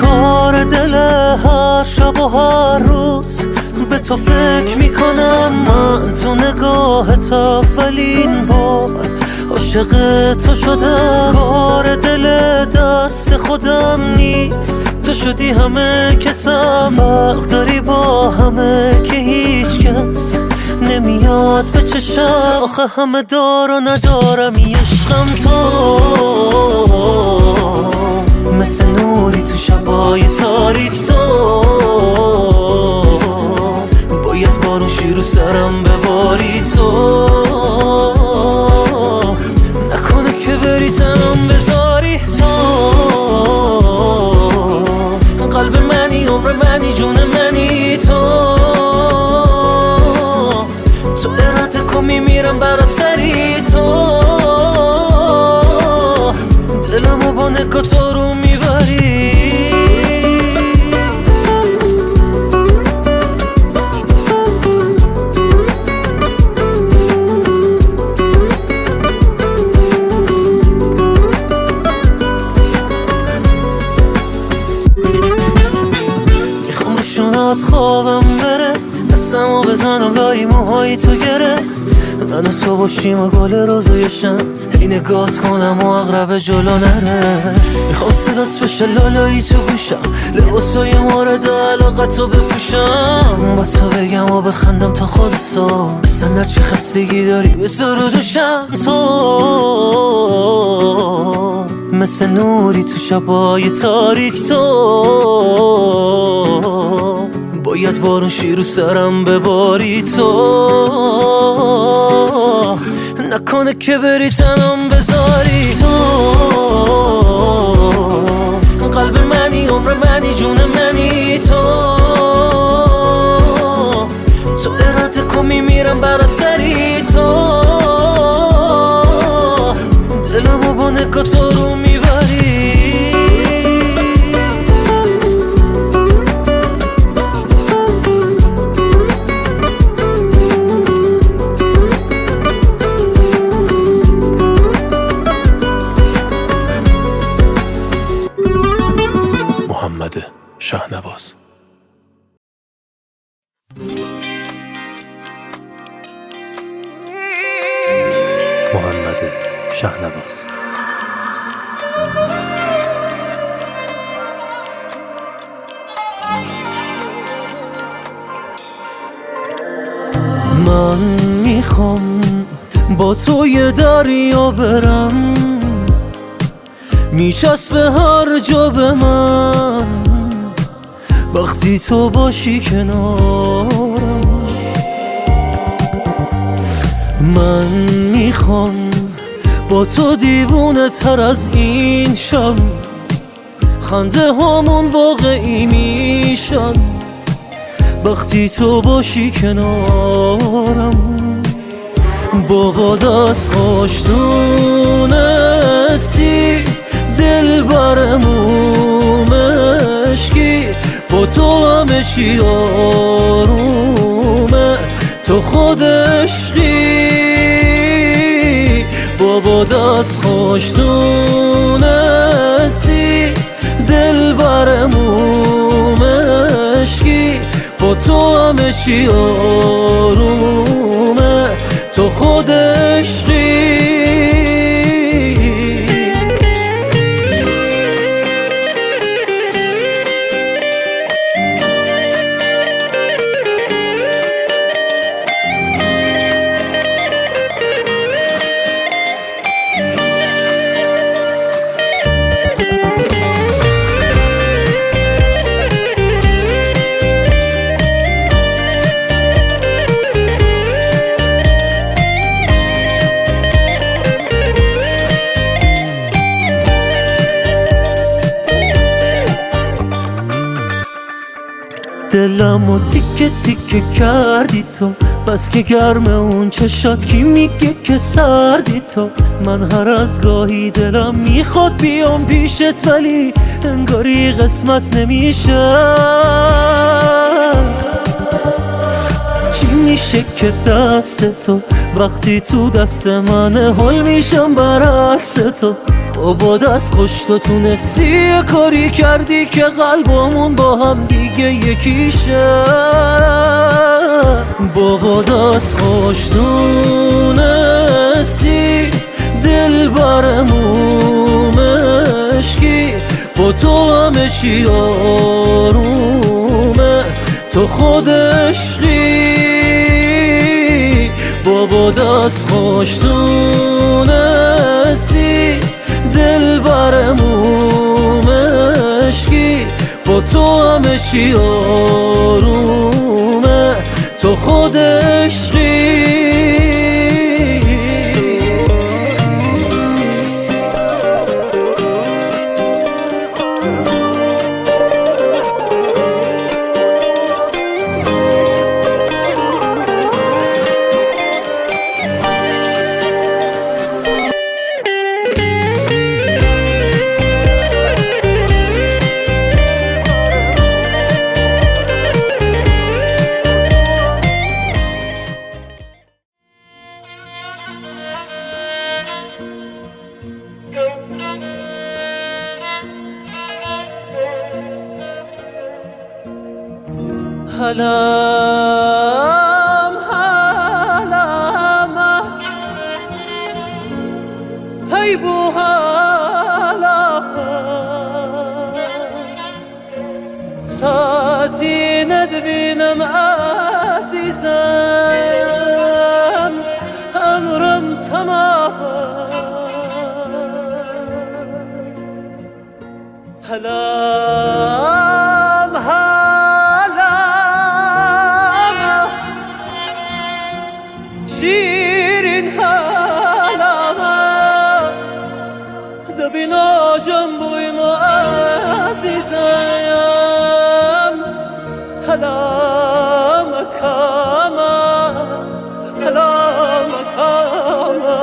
کار دل هر شب و هر روز به تو فکر میکنم من، تو نگاهت اولین بار عاشق تو شدم. کار دل دست خودم نیست، تو شدی همه کسم. فرق داری با همه که هیچ کس نمیاد به چشم. آخه همه دار و ندارم عشقم تو، مثل نوری تو شبای تاریک تو. باید بارون شیر و سرم بباری تو، نکنه که بری تنم بذاری تو. قلب منی، عمر منی، جون منی تو. تو اراده کن میمیرم برات سری تو. دلمو با نگاه تو رو میبری. میخوام رو شونات خوابم بره، دستمو بزنم لای موهای تو گره. من و تو باشیم و گل روزایشم، هی نگات کنم و اقرب جلو نره. میخوام صدات بشه لالایی تو گوشم، لباسای مورد علاقتو بپوشم. با تو بگم و بخندم تا خود سا، اصلا هرچی خستگی داری بذار رو دوشم. تو مثل نوری تو شبای تاریک تو. باید بارون شیر و سرم بباری تو، نکنه که بری تنم بذاری تو. قلب منی، عمر منی، جون منی تو. تو اراده کن میمیرم برات سری تو. دلمو با نگاه تو رو میبری. محمد شهنواز. محمد شهنواز. من میخوام با تو یه دریا برم، میچسبه هر جا به من وقتی تو باشی کنارم. من میخوام با تو دیوونه تر از این شم، خنده هامون واقعی میشن وقتی تو باشی کنارم. بابا دست خوش دونستی دل برمو مشکی، با تو همه چی آرومه، تو خود عشقی. بابا دست خوش دونستی دل برمو مشکی، با تو همه چی آرومه، تو خود عشقی. دلمو تیکه تیکه کردی تو، بس که گرم اون چشات کی میگه که سردی تو. من هر از گاهی دلم میخواد بیام پیشت، ولی انگاری قسمت نمیشه. چی میشه که دست تو وقتی تو دست منه حال میشم برعکس تو؟ بابا دست خوش تو تونستی کاری کردی که قلبمون با هم دیگه یکیشه. بابا دست خوش تونستی دل برمون مشکی با تو همه چی آرومه تو خود عشقی. بابا دست خوش تونستی دل برمون مشکی با تو همه چی آرومه تو خود عشقی. هلم هلم هی بو هلم ساعتی ندبینم عزیزم امرم تمام. هلم هلم شیرین هلم دبینا جنبویم عزیزم هلم کاما هلم کاما.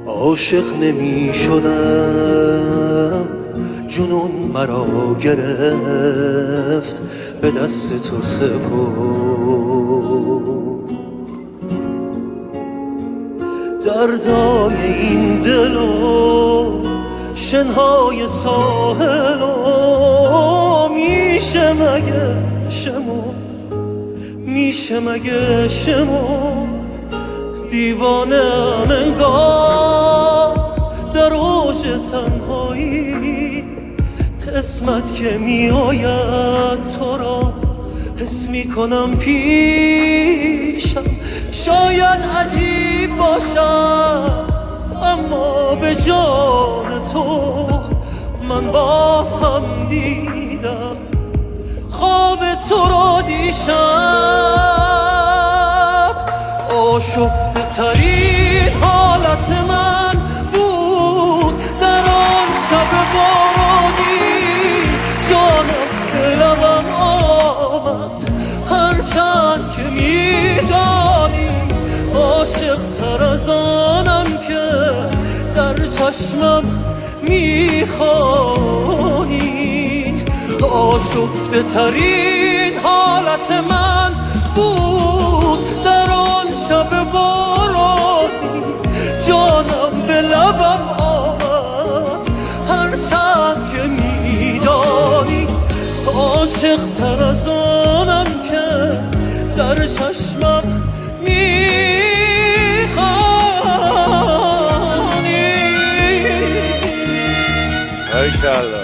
عاشق نمی شدم جنون مرا گرفت به دست تو سپرد دردای این دل و شنهای ساحل و میشه مگه شمرد میشه مگه شمرد دیوانه ام انگار در اوج تنهایی قسمت که می آید تو را حس می کنم پیشم. شاید عجیب باشد اما به جان تو من باز هم دیدم خواب تو را دیشب. آشفته ترین حالت من بود در آن شب بارانی جانم به لبم آمد هرچند که میدانی عاشق تر از آنم که در چشمم میخوانی. آشفته ترین حالت من بود در آن شب بارانی جانم به لبم آمد هرچند که میدانی عاشق تر از آنم که در چشمم میخوانی. باریکلا.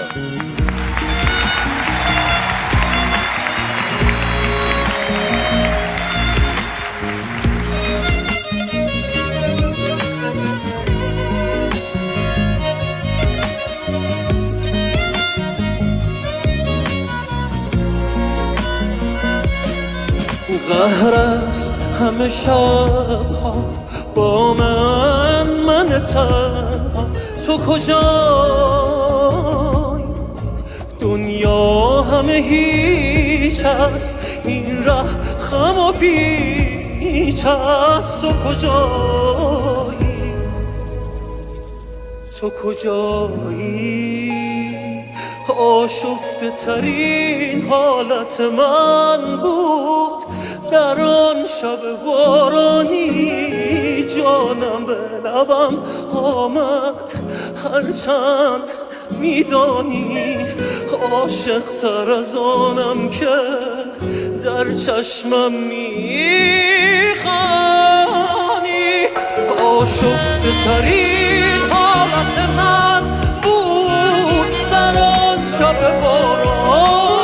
قهر است همه شبها با من تنها تو کجایی؟ دنیا همه هیچ پیچ است این ره، خم و پیچ است. تو کجایی؟ تو کجایی؟ آشفته ترین حالت من بود در آن شب بارانی. جانم به لبم آمد هرچند میدانی عاشق تر از آنم که در چشمم میخوانی. آشفته ترین حالت من بود در آن شب باران.